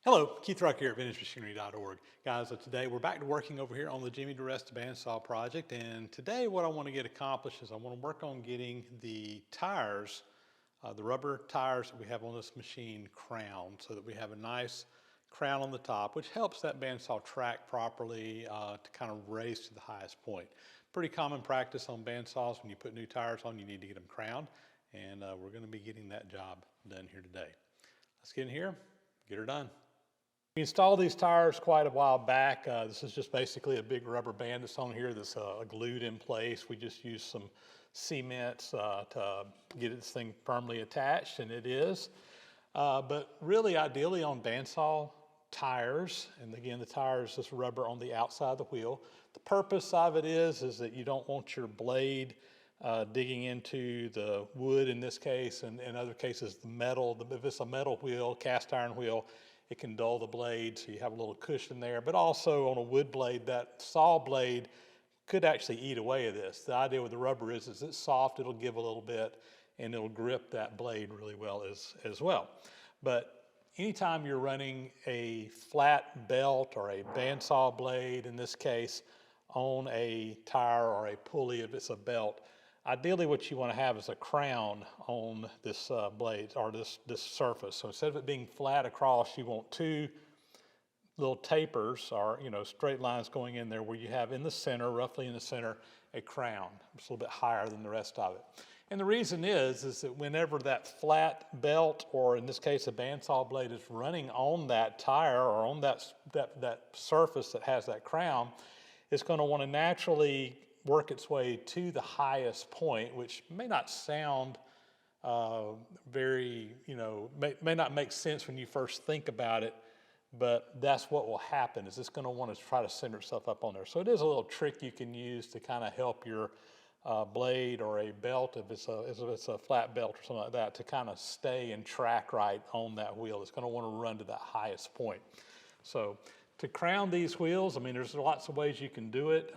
Hello, Keith Rucker here at VintageMachinery.org. Guys, today we're back to working over here on the Diresta Bandsaw project, and today what I want to get accomplished is I want to work on getting the tires, the rubber tires that we have on this machine crowned so that we have a nice crown on the top, which helps that bandsaw track properly to kind of raise to the highest point. Pretty common practice on bandsaws. When you put new tires on, you need to get them crowned, and we're going to be getting that job done here today. Let's get in here, get her done. We installed these tires quite a while back. This is just basically a big rubber band that's on here that's glued in place. We just used some cement to get this thing firmly attached, and it is. But really ideally on bandsaw tires, and again the tire is just rubber on the outside of the wheel. The purpose of it is that you don't want your blade digging into the wood in this case, and in other cases the metal. If it's a metal wheel, cast iron wheel, it can dull the blade, so you have a little cushion there. But also on a wood blade, that saw blade could actually eat away at this. The idea with the rubber is it's soft, it'll give a little bit, and it'll grip that blade really well as well. But anytime you're running a flat belt or a bandsaw blade, in this case, on a tire or a pulley if it's a belt, ideally what you want to have is a crown on this blade or this surface. So instead of it being flat across, you want two little tapers or straight lines going in there where you have in the center, roughly in the center, a crown. It's a little bit higher than the rest of it. And the reason is that whenever that flat belt, or in this case a bandsaw blade, is running on that tire or on that surface that has that crown, it's going to want to naturally work its way to the highest point, which may not sound very, may not make sense when you first think about it, but that's what will happen, is it's going to want to try to center itself up on there. So it is a little trick you can use to kind of help your blade or a belt, if it's a flat belt or something like that, to kind of stay and track right on that wheel. It's going to want to run to that highest point. So to crown these wheels, there's lots of ways you can do it.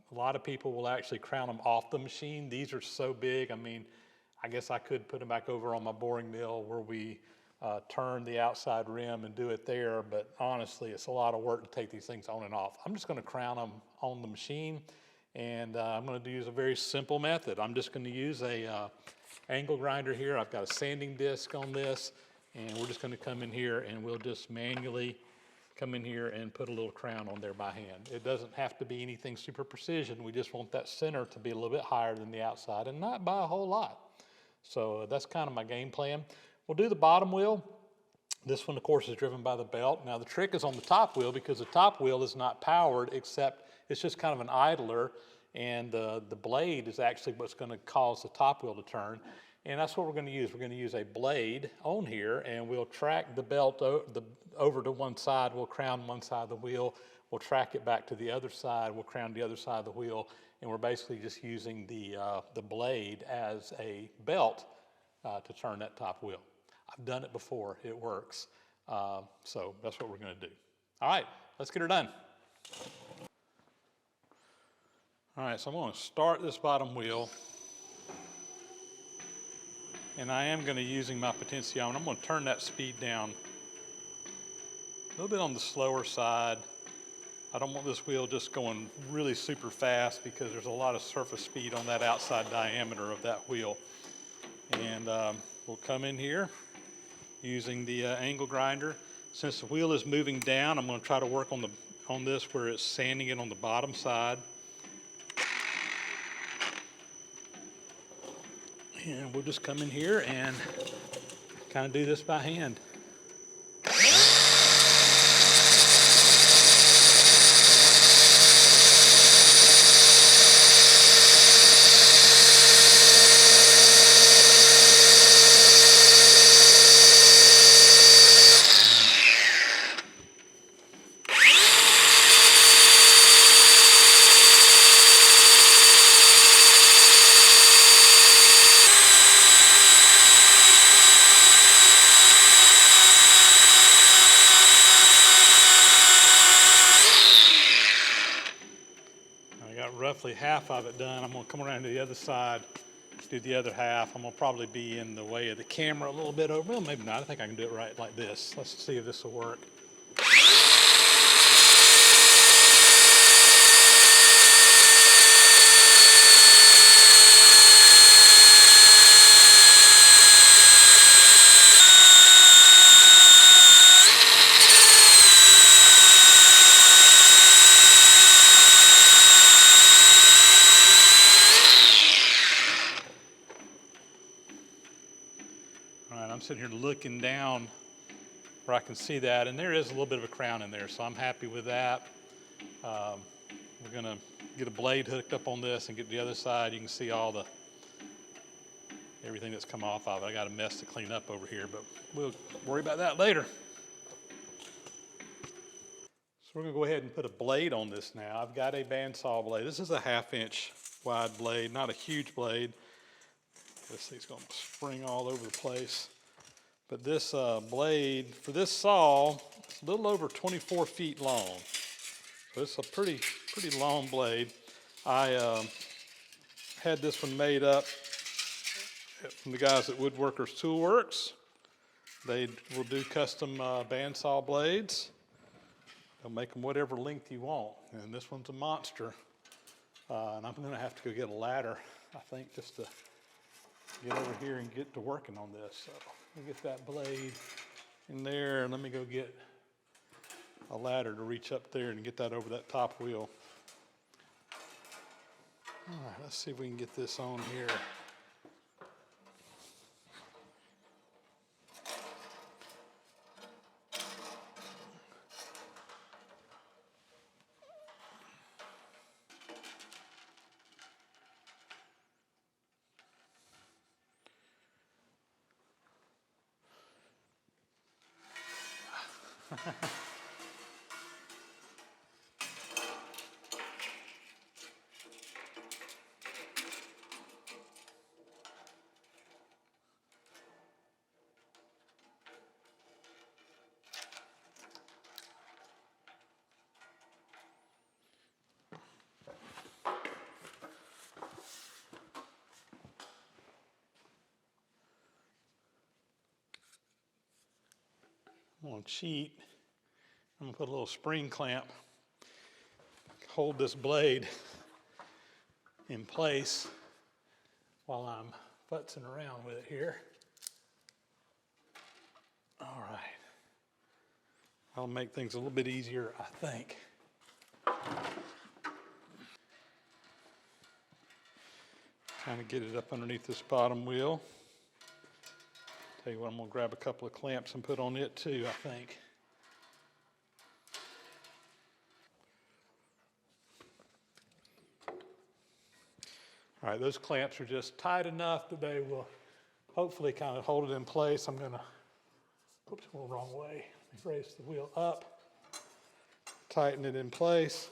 A lot of people will actually crown them off the machine. These are so big, I guess I could put them back over on my boring mill where we turn the outside rim and do it there, but honestly, it's a lot of work to take these things on and off. I'm just going to crown them on the machine, and I'm going to use a very simple method. I'm just going to use a angle grinder here. I've got a sanding disc on this, and we're just going to come in here and we'll just manually come in here and put a little crown on there by hand. It doesn't have to be anything super precision. We just want that center to be a little bit higher than the outside, and not by a whole lot. So that's kind of my game plan. We'll do the bottom wheel. This one, of course, is driven by the belt. Now the trick is on the top wheel, because the top wheel is not powered, except it's just kind of an idler, and the blade is actually what's going to cause the top wheel to turn. And that's what we're going to use. We're going to use a blade on here, and we'll track the belt over to one side. We'll crown one side of the wheel. We'll track it back to the other side. We'll crown the other side of the wheel. And we're basically just using the blade as a belt to turn that top wheel. I've done it before. It works. So that's what we're going to do. All right, let's get her done. All right, so I'm going to start this bottom wheel. And I am going to using my potentiometer. I'm going to turn that speed down a little bit on the slower side. I don't want this wheel just going really super fast, because there's a lot of surface speed on that outside diameter of that wheel. And we'll come in here using the angle grinder. Since the wheel is moving down, I'm going to try to work on this where it's sanding it on the bottom side. And we'll just come in here and kind of do this by hand. Roughly half of it done. I'm going to come around to the other side, do the other half. I'm going to probably be in the way of the camera a little bit over. Well, maybe not. I think I can do it right like this. Let's see if this will work. I'm sitting here looking down where I can see that, and there is a little bit of a crown in there, so I'm happy with that. We're gonna get a blade hooked up on this and get the other side. You can see everything that's come off of it. I got a mess to clean up over here, but we'll worry about that later. So we're gonna go ahead and put a blade on this now. I've got a bandsaw blade. This is a 1/2-inch wide blade, not a huge blade. This thing's gonna spring all over the place. But this blade, for this saw, it's a little over 24 feet long. So it's a pretty long blade. I had this one made up from the guys at Woodworkers Tool Works. They will do custom bandsaw blades. They'll make them whatever length you want. And this one's a monster. And I'm gonna have to go get a ladder, I think, just to get over here and get to working on this. So let me get that blade in there, and let me go get a ladder to reach up there and get that over that top wheel. All right, let's see if we can get this on here. I'm gonna cheat. I'm gonna put a little spring clamp, hold this blade in place while I'm futzing around with it here. All right. That'll make things a little bit easier, I think. Trying to get it up underneath this bottom wheel. Tell you what, I'm gonna grab a couple of clamps and put on it too, I think. All right, those clamps are just tight enough that they will hopefully kind of hold it in place. I'm gonna, oops, went the wrong way. Let me raise the wheel up, tighten it in place.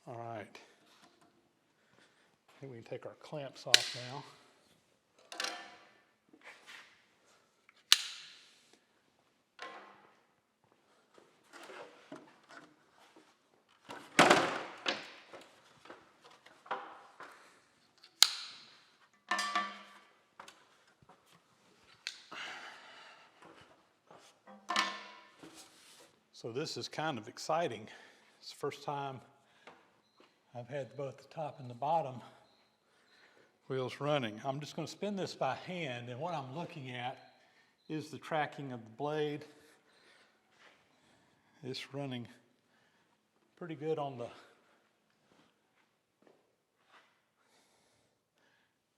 All right. I think we can take our clamps off now. So this is kind of exciting. It's the first time I've had both the top and the bottom wheels running. I'm just going to spin this by hand, and what I'm looking at is the tracking of the blade. It's running pretty good on the,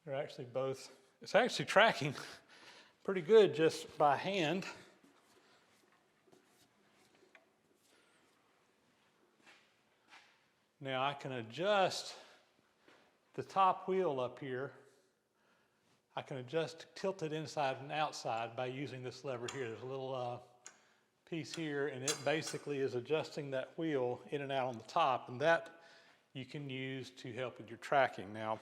they're actually both, it's actually tracking pretty good just by hand. Now I can adjust the top wheel up here. I can adjust, tilt it inside and outside by using this lever here. There's a little piece here, and it basically is adjusting that wheel in and out on the top, and that you can use to help with your tracking. Now,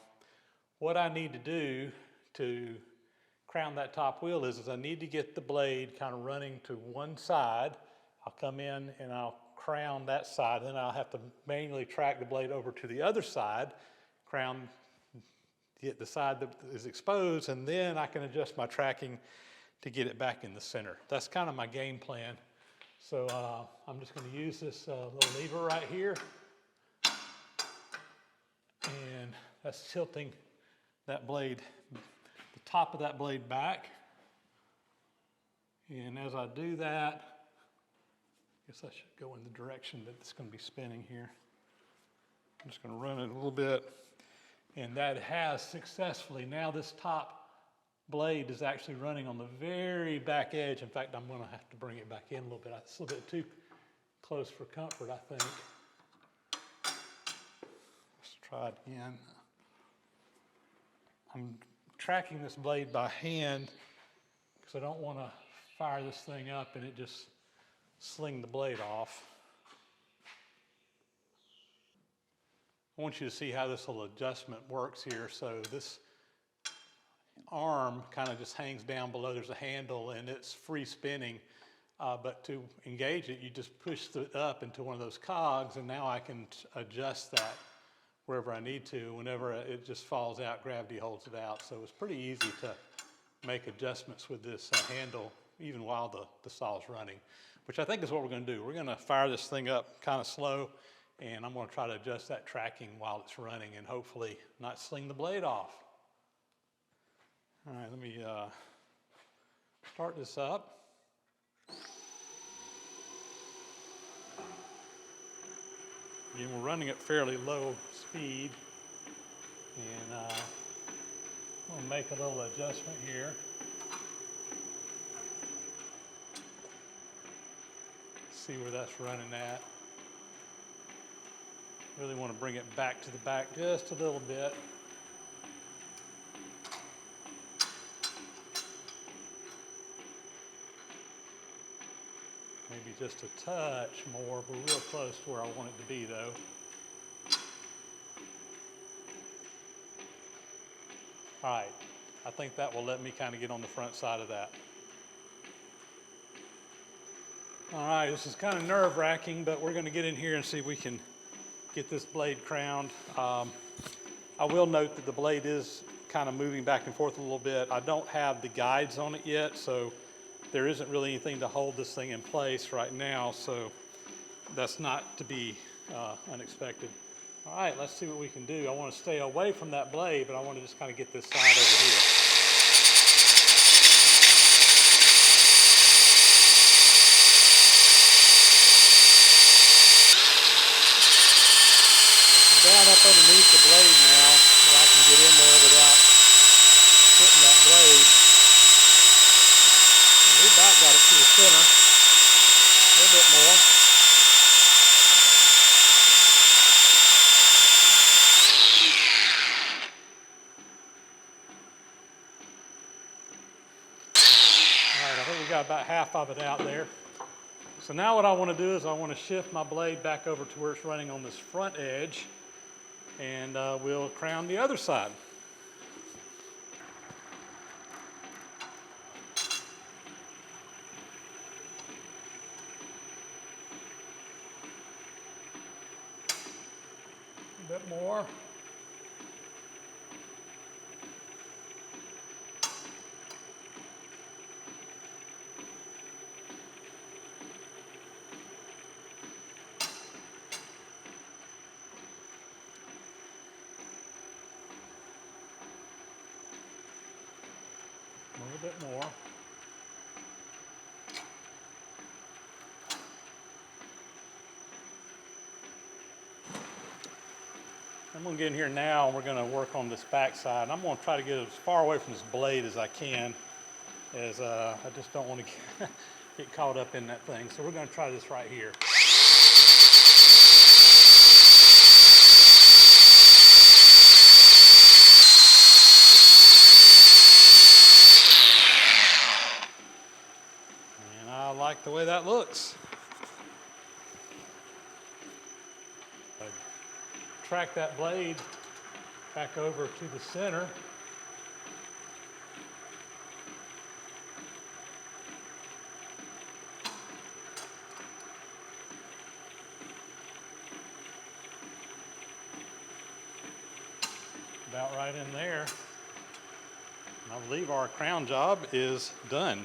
what I need to do to crown that top wheel is I need to get the blade kind of running to one side. I'll come in and I'll crown that side, then I'll have to manually track the blade over to the other side, crown the side that is exposed, and then I can adjust my tracking to get it back in the center. That's kind of my game plan. So I'm just going to use this little lever right here, and that's tilting that blade, the top of that blade back. And as I do that, I guess I should go in the direction that it's going to be spinning here. I'm just going to run it a little bit And that has successfully. Now this top blade is actually running on the very back edge. In fact, I'm going to have to bring it back in a little bit. It's a little bit too close for comfort, I think. Let's try it again. I'm tracking this blade by hand because I don't want to fire this thing up and it just sling the blade off. I want you to see how this little adjustment works here. So this arm kind of just hangs down below. There's a handle and it's free spinning. But to engage it, you just push it up into one of those cogs, and now I can adjust that wherever I need to. Whenever it just falls out, gravity holds it out. So it's pretty easy to make adjustments with this handle even while the saw is running, which I think is what we're going to do. We're going to fire this thing up kind of slow, and I'm going to try to adjust that tracking while it's running and hopefully not sling the blade off. All right, let me start this up. Again, we're running at fairly low speed, and I'm going to make a little adjustment here. See where that's running at. Really want to bring it back to the back just a little bit. Maybe just a touch more. We're real close to where I want it to be, though. All right, I think that will let me kind of get on the front side of that. All right, this is kind of nerve-wracking, but we're going to get in here and see if we can get this blade crowned. I will note that the blade is kind of moving back and forth a little bit. I don't have the guides on it yet, so there isn't really anything to hold this thing in place right now, so that's not to be unexpected. All right, let's see what we can do. I want to stay away from that blade, but I want to just kind of get this side over here. I'm down up underneath the blade now, where I can get in there without hitting that blade. We about got it to the center, a little bit more. All right, I think we got about half of it out there. So now what I want to do is I want to shift my blade back over to where it's running on this front edge, and we'll crown the other side. A bit more. A little bit more. I'm going to get in here now and we're going to work on this back side. I'm going to try to get as far away from this blade as I can, as I just don't want to get caught up in that thing. So we're going to try this right here. And I like the way that looks. Track that blade back over to the center. About right in there. And I believe our crown job is done.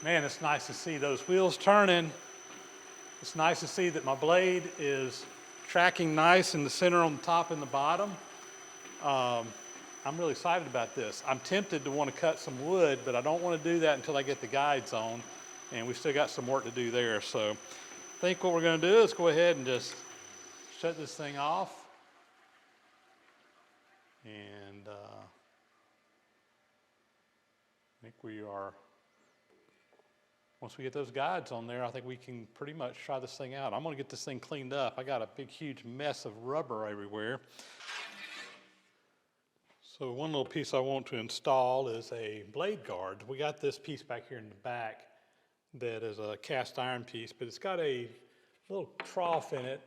Man, it's nice to see those wheels turning. It's nice to see that my blade is tracking nice in the center, on the top, and the bottom. I'm really excited about this. I'm tempted to want to cut some wood, but I don't want to do that until I get the guides on, and we've still got some work to do there. So I think what we're going to do is go ahead and just shut this thing off. And I think we are, once we get those guides on there, I think we can pretty much try this thing out. I'm going to get this thing cleaned up. I got a big, huge mess of rubber everywhere. So one little piece I want to install is a blade guard. We got this piece back here in the back that is a cast iron piece, but it's got a little trough in it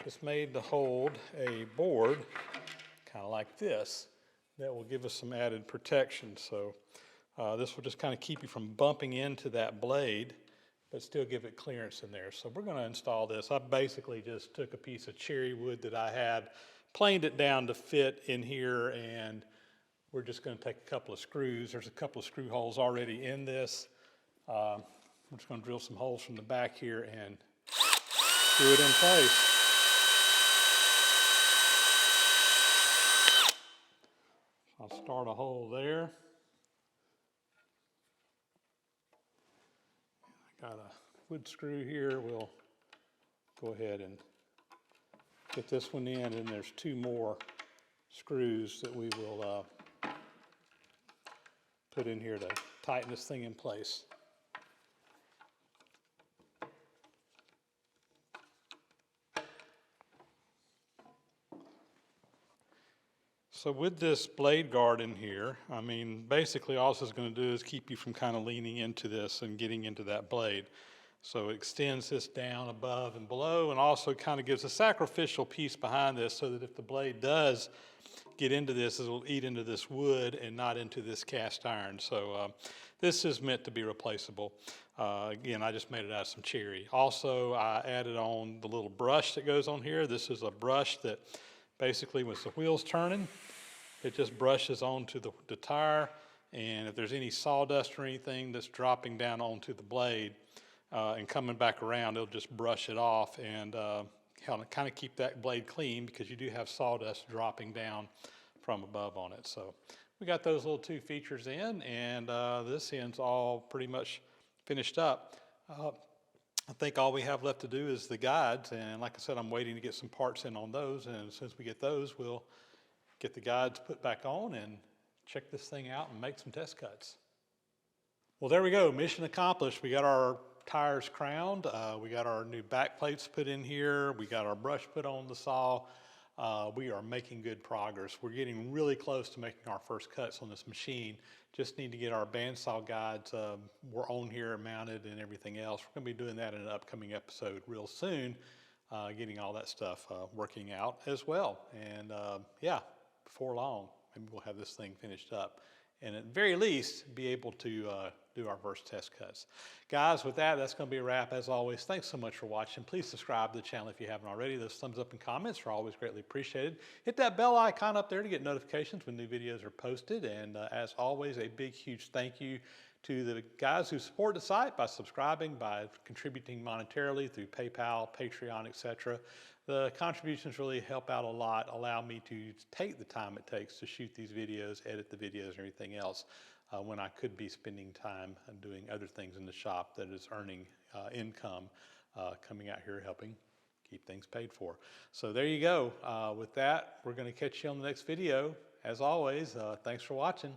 that's made to hold a board, kind of like this, that will give us some added protection. So this will just kind of keep you from bumping into that blade, but still give it clearance in there. So we're going to install this. I basically just took a piece of cherry wood that I had, planed it down to fit in here, and we're just going to take a couple of screws. There's a couple of screw holes already in this. I'm just going to drill some holes from the back here and screw it in place. I'll start a hole there. I got a wood screw here. We'll go ahead and get this one in, and there's two more screws that we will put in here to tighten this thing in place. So with this blade guard in here, I mean, basically all this is going to do is keep you from kind of leaning into this and getting into that blade. So it extends this down above and below, and also kind of gives a sacrificial piece behind this so that if the blade does get into this, it will eat into this wood and not into this cast iron. So this is meant to be replaceable. Again, I just made it out of some cherry. Also, I added on the little brush that goes on here. This is a brush that basically, when the wheel's turning, it just brushes onto the tire, and if there's any sawdust or anything that's dropping down onto the blade and coming back around, it'll just brush it off and kind of keep that blade clean, because you do have sawdust dropping down from above on it. So we got those little two features in, and this end's all pretty much finished up. I think all we have left to do is the guides, and like I said, I'm waiting to get some parts in on those, and as soon as we get those, we'll get the guides put back on and check this thing out and make some test cuts. Well, there we go, mission accomplished. We got our tires crowned, we got our new back plates put in here, we got our brush put on the saw. We are making good progress. We're getting really close to making our first cuts on this machine. Just need to get our bandsaw guides, we're on here mounted and everything else. We're going to be doing that in an upcoming episode real soon, getting all that stuff working out as well. And yeah, before long, maybe we'll have this thing finished up, and at the very least be able to do our first test cuts. Guys, with that, that's going to be a wrap. As always, thanks so much for watching. Please subscribe to the channel if you haven't already. Those thumbs up and comments are always greatly appreciated. Hit that bell icon up there to get notifications when new videos are posted. And as always, a big, huge thank you to the guys who support the site by subscribing, by contributing monetarily through PayPal, Patreon, etc. The contributions really help out a lot, allow me to take the time it takes to shoot these videos, edit the videos, and everything else, when I could be spending time doing other things in the shop that is earning income, coming out here helping keep things paid for. So there you go. With that, we're going to catch you on the next video. As always, thanks for watching.